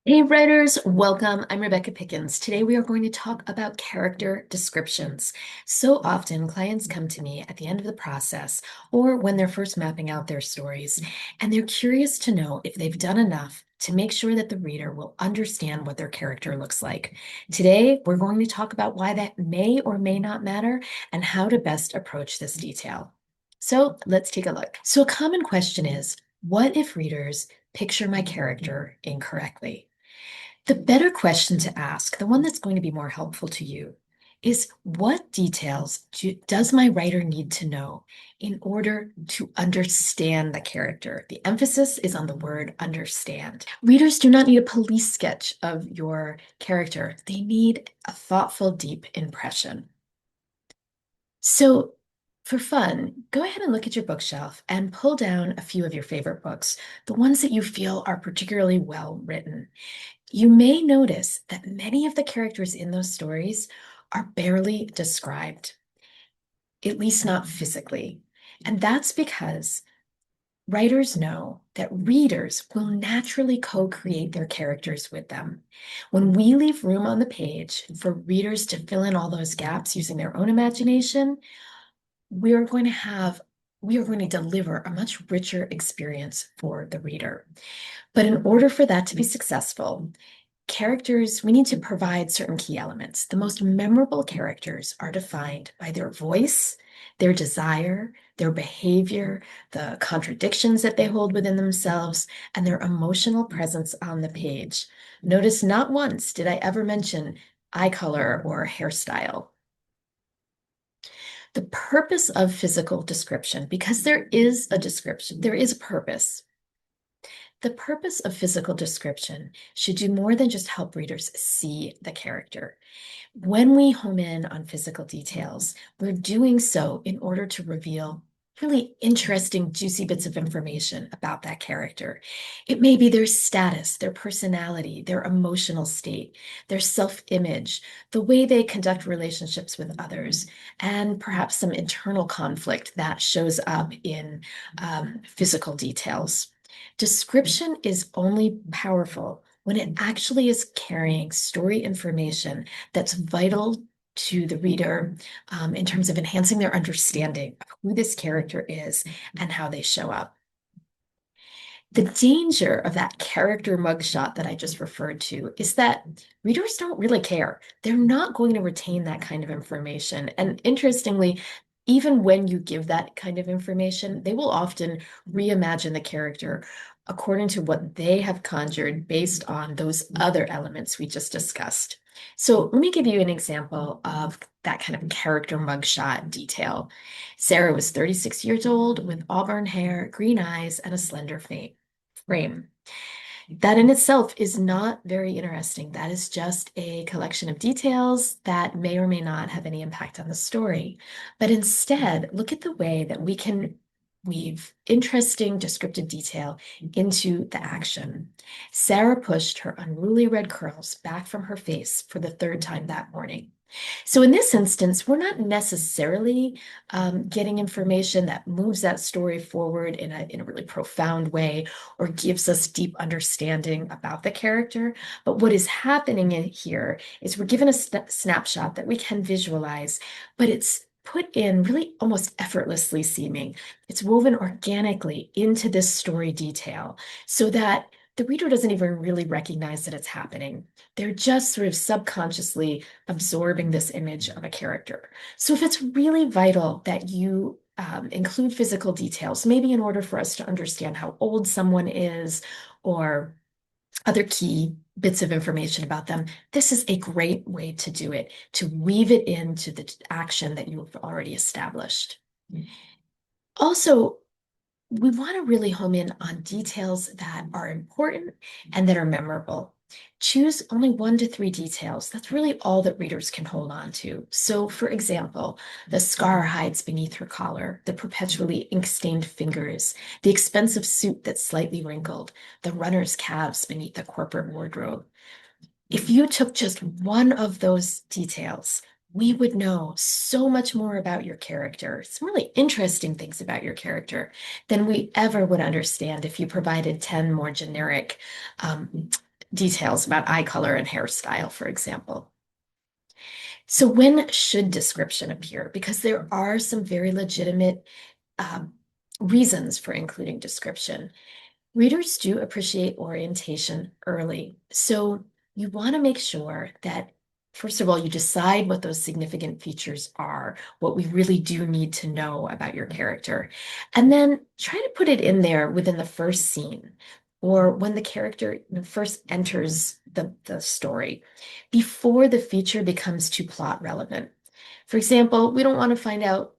Hey writers, welcome. I'm Rebecca Pickens. Today we are going to talk about character descriptions. So often clients come to me at the end of the process or when they're first mapping out their stories, and they're curious to know if they've done enough to make sure that the reader will understand what their character looks like. Today we're going to talk about why that may or may not matter and how to best approach this detail. So let's take a look. So a common question is, what if readers picture my character incorrectly? The better question to ask, the one that's going to be more helpful to you, is what details does my writer need to know in order to understand the character? The emphasis is on the word understand. Readers do not need a police sketch of your character. They need a thoughtful, deep impression. So, for fun, go ahead and look at your bookshelf and pull down a few of your favorite books, the ones that you feel are particularly well written. You may notice that many of the characters in those stories are barely described, at least not physically. And that's because writers know that readers will naturally co-create their characters with them. When we leave room on the page for readers to fill in all those gaps using their own imagination, we are going to have we are going to deliver a much richer experience for the reader. But in order for that to be successful, characters, we need to provide certain key elements. The most memorable characters are defined by their voice, their desire, their behavior, the contradictions that they hold within themselves, and their emotional presence on the page. Notice not once did I ever mention eye color or hairstyle. The purpose of physical description, because there is a description, there is a purpose. The purpose of physical description should do more than just help readers see the character. When we home in on physical details, we're doing so in order to reveal really interesting, juicy bits of information about that character. It may be their status, their personality, their emotional state, their self-image, the way they conduct relationships with others, and perhaps some internal conflict that shows up in physical details. Description is only powerful when it actually is carrying story information that's vital to the reader in terms of enhancing their understanding of who this character is and how they show up. The danger of that character mugshot that I just referred to is that readers don't really care. They're not going to retain that kind of information. And interestingly, even when you give that kind of information, they will often reimagine the character according to what they have conjured based on those other elements we just discussed. So let me give you an example of that kind of character mugshot detail. Sarah was 36 years old with auburn hair, green eyes, and a slender frame. That in itself is not very interesting. That is just a collection of details that may or may not have any impact on the story. But instead, look at the way that we can weave interesting descriptive detail into the action. Sarah pushed her unruly red curls back from her face for the third time that morning. So in this instance, we're not necessarily getting information that moves that story forward in a really profound way or gives us deep understanding about the character. But what is happening in here is we're given a snapshot that we can visualize, but it's put in really almost effortlessly seeming. It's woven organically into this story detail so that the reader doesn't even really recognize that it's happening. They're just sort of subconsciously absorbing this image of a character. So if it's really vital that you include physical details, maybe in order for us to understand how old someone is or other key bits of information about them, this is a great way to do it, to weave it into the action that you've already established. Also, we want to really home in on details that are important and that are memorable. Choose only 1 to 3 details. That's really all that readers can hold on to. So, for example, the scar hides beneath her collar, the perpetually ink-stained fingers, the expensive suit that's slightly wrinkled, the runner's calves beneath the corporate wardrobe. If you took just one of those details, we would know so much more about your character, some really interesting things about your character than we ever would understand if you provided 10 more generic details about eye color and hairstyle, for example. So when should description appear? Because there are some very legitimate um, reasons for including description. Readers do appreciate orientation early. So you want to make sure that, first of all, you decide what those significant features are, what we really do need to know about your character. And then try to put it in there within the first scene or when the character first enters the story before the feature becomes too plot relevant. For example, we don't want to find out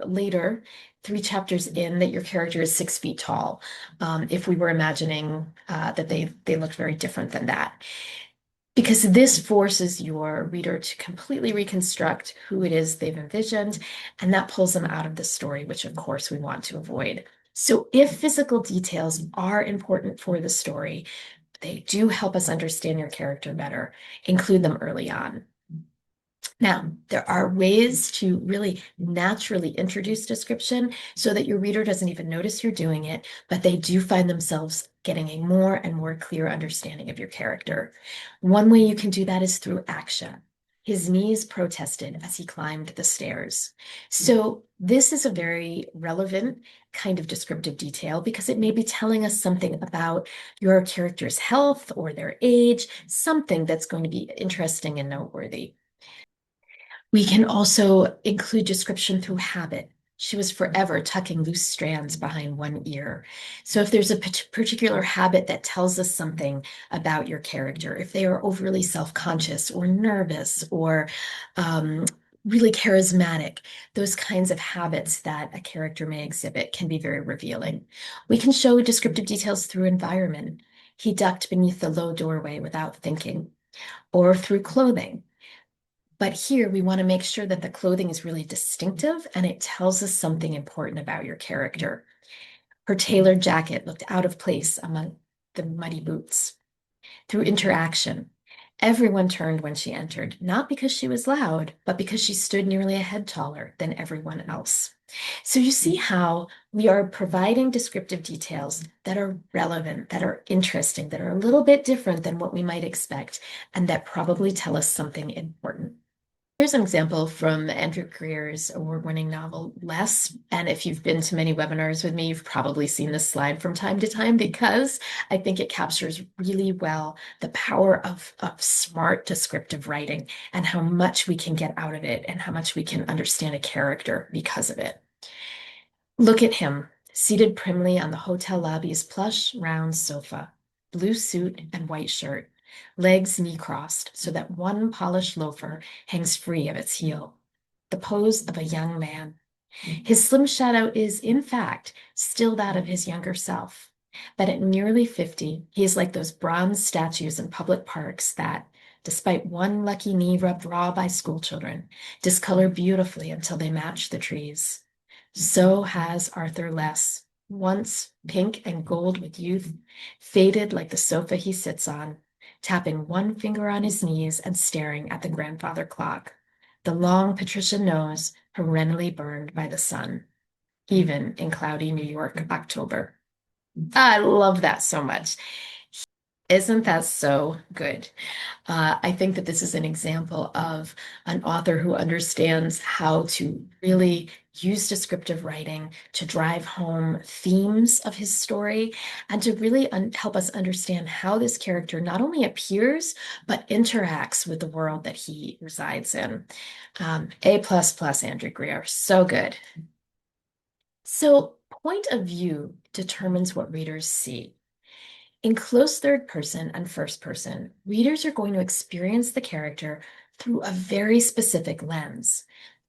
later, 3 chapters in, that your character is 6 feet tall. If we were imagining that they looked very different than that, because this forces your reader to completely reconstruct who it is they've envisioned, and that pulls them out of the story, which of course we want to avoid. So if physical details are important for the story, they do help us understand your character better. Include them early on. Now, there are ways to really naturally introduce description so that your reader doesn't even notice you're doing it, but they do find themselves getting a more and more clear understanding of your character. One way you can do that is through action. His knees protested as he climbed the stairs. So this is a very relevant kind of descriptive detail because it may be telling us something about your character's health or their age, something that's going to be interesting and noteworthy. We can also include description through habit. She was forever tucking loose strands behind one ear. So if there's a particular habit that tells us something about your character, if they are overly self-conscious or nervous or really charismatic, those kinds of habits that a character may exhibit can be very revealing. We can show descriptive details through environment. He ducked beneath the low doorway without thinking, or through clothing. But here we want to make sure that the clothing is really distinctive and it tells us something important about your character. Her tailored jacket looked out of place among the muddy boots. Through interaction, everyone turned when she entered, not because she was loud, but because she stood nearly a head taller than everyone else. So you see how we are providing descriptive details that are relevant, that are interesting, that are a little bit different than what we might expect, and that probably tell us something important. Here's an example from Andrew Greer's award-winning novel, Less. And if you've been to many webinars with me, you've probably seen this slide from time to time because I think it captures really well the power of smart descriptive writing and how much we can get out of it and how much we can understand a character because of it. Look at him, seated primly on the hotel lobby's plush, round sofa, blue suit and white shirt, legs knee-crossed so that one polished loafer hangs free of its heel. The pose of a young man. His slim shadow is, in fact, still that of his younger self. But at nearly 50, he is like those bronze statues in public parks that, despite one lucky knee rubbed raw by schoolchildren, discolor beautifully until they match the trees. So has Arthur Less, once pink and gold with youth, faded like the sofa he sits on, tapping one finger on his knees and staring at the grandfather clock, the long patrician nose perennially burned by the sun, even in cloudy New York October. I love that so much. Isn't that so good? I think that this is an example of an author who understands how to really use descriptive writing to drive home themes of his story and to really help us understand how this character not only appears, but interacts with the world that he resides in. A++, Andrew Greer, so good. So point of view determines what readers see. In close third person and first person, readers are going to experience the character through a very specific lens.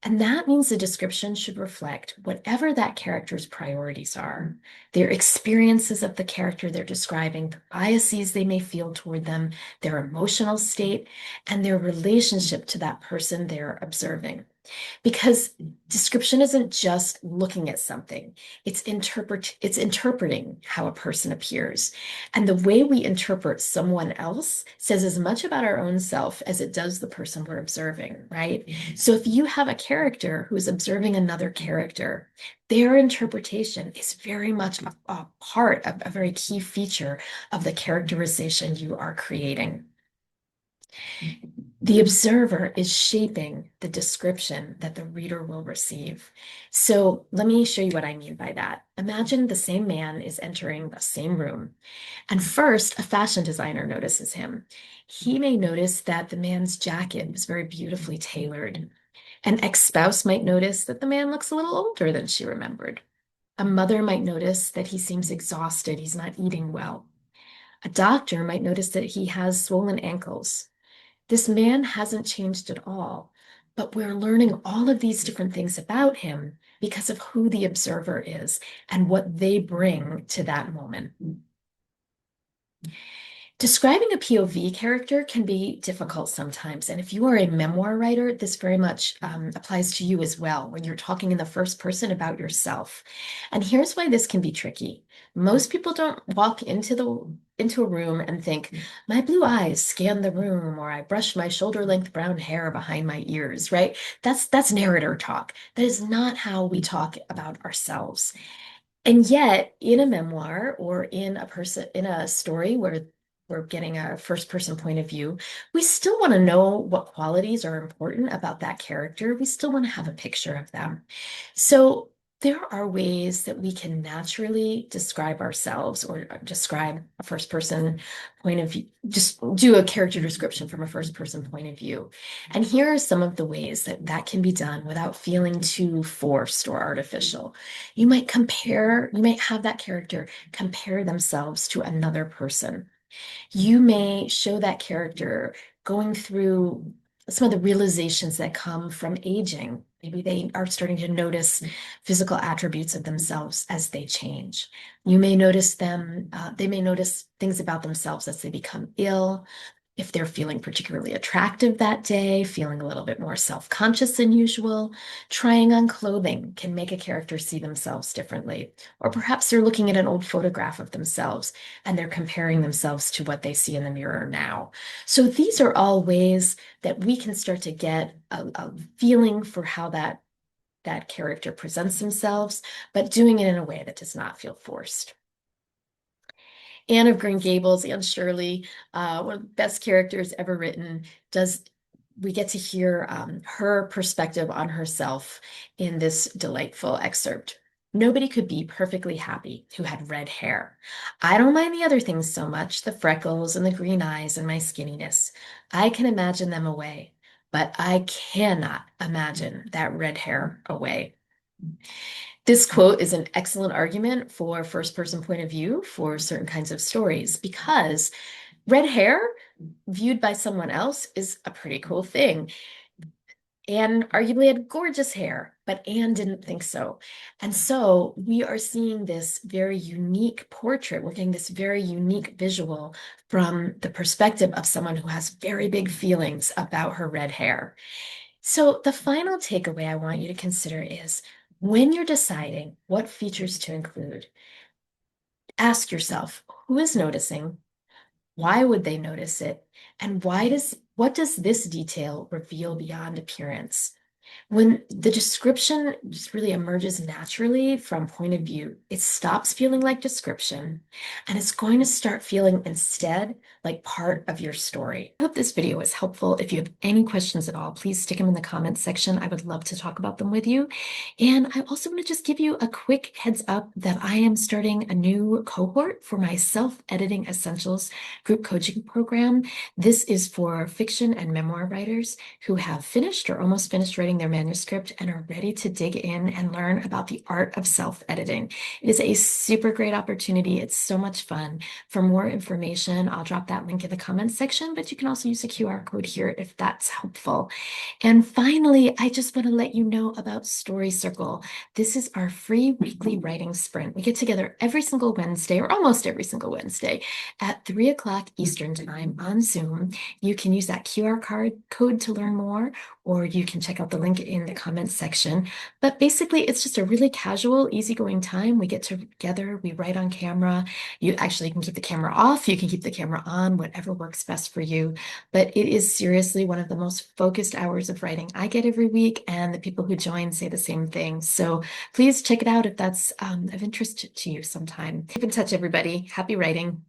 And that means the description should reflect whatever that character's priorities are, their experiences of the character they're describing, the biases they may feel toward them, their emotional state, and their relationship to that person they're observing. Because description isn't just looking at something, it's interpreting how a person appears. And the way we interpret someone else says as much about our own self as it does the person we're observing, right? So if you have a character who's observing another character, their interpretation is very much a part of a very key feature of the characterization you are creating. The observer is shaping the description that the reader will receive. So let me show you what I mean by that. Imagine the same man is entering the same room, and first, a fashion designer notices him. He may notice that the man's jacket is very beautifully tailored. An ex-spouse might notice that the man looks a little older than she remembered. A mother might notice that he seems exhausted, he's not eating well. A doctor might notice that he has swollen ankles. This man hasn't changed at all, but we're learning all of these different things about him because of who the observer is and what they bring to that moment. Describing a POV character can be difficult sometimes. And if you are a memoir writer, this very much applies to you as well when you're talking in the first person about yourself. And here's why this can be tricky. Most people don't walk into a room and think, my blue eyes scan the room, or I brush my shoulder-length brown hair behind my ears, right? That's narrator talk. That is not how we talk about ourselves. And yet, in a memoir or in a story where we're getting a first person point of view, we still want to know what qualities are important about that character. We still want to have a picture of them. So there are ways that we can naturally describe ourselves or describe a first person point of view, just do a character description from a first person point of view. And here are some of the ways that that can be done without feeling too forced or artificial. You might have that character compare themselves to another person. You may show that character going through some of the realizations that come from aging. Maybe they are starting to notice physical attributes of themselves as they change. They may notice things about themselves as they become ill. If they're feeling particularly attractive that day, feeling a little bit more self-conscious than usual, trying on clothing can make a character see themselves differently. Or perhaps they're looking at an old photograph of themselves and they're comparing themselves to what they see in the mirror now. So these are all ways that we can start to get a feeling for how that character presents themselves, but doing it in a way that does not feel forced. Anne of Green Gables, Anne Shirley, one of the best characters ever written, we get to hear her perspective on herself in this delightful excerpt. Nobody could be perfectly happy who had red hair. I don't mind the other things so much, the freckles and the green eyes and my skinniness. I can imagine them away, but I cannot imagine that red hair away. This quote is an excellent argument for first person point of view for certain kinds of stories because red hair viewed by someone else is a pretty cool thing. Anne arguably had gorgeous hair, but Anne didn't think so. And so we are seeing this very unique portrait. We're getting this very unique visual from the perspective of someone who has very big feelings about her red hair. So the final takeaway I want you to consider is when you're deciding what features to include, ask yourself, who is noticing? Why would they notice it? And what does this detail reveal beyond appearance? When the description just really emerges naturally from point of view, it stops feeling like description and it's going to start feeling instead like part of your story. I hope this video was helpful. If you have any questions at all, please stick them in the comments section. I would love to talk about them with you. And I also want to just give you a quick heads up that I am starting a new cohort for my self-editing essentials group coaching program. This is for fiction and memoir writers who have finished or almost finished writing their manuscript and are ready to dig in and learn about the art of self-editing. It is a super great opportunity. It's so much fun. For more information, I'll drop that link in the comments section, but you can also use the QR code here if that's helpful. And finally, I just want to let you know about Story Circle. This is our free weekly writing sprint. We get together every single Wednesday, or almost every single Wednesday, at 3 o'clock Eastern Time on Zoom. You can use that QR code to learn more, or you can check out the link in the comments section. But basically, it's just a really casual, easygoing time. We get together, we write on camera. You actually can keep the camera off, you can keep the camera on, whatever works best for you. But it is seriously one of the most focused hours of writing I get every week, and the people who join say the same thing. So please check it out if that's of interest to you sometime. Keep in touch, everybody. Happy writing.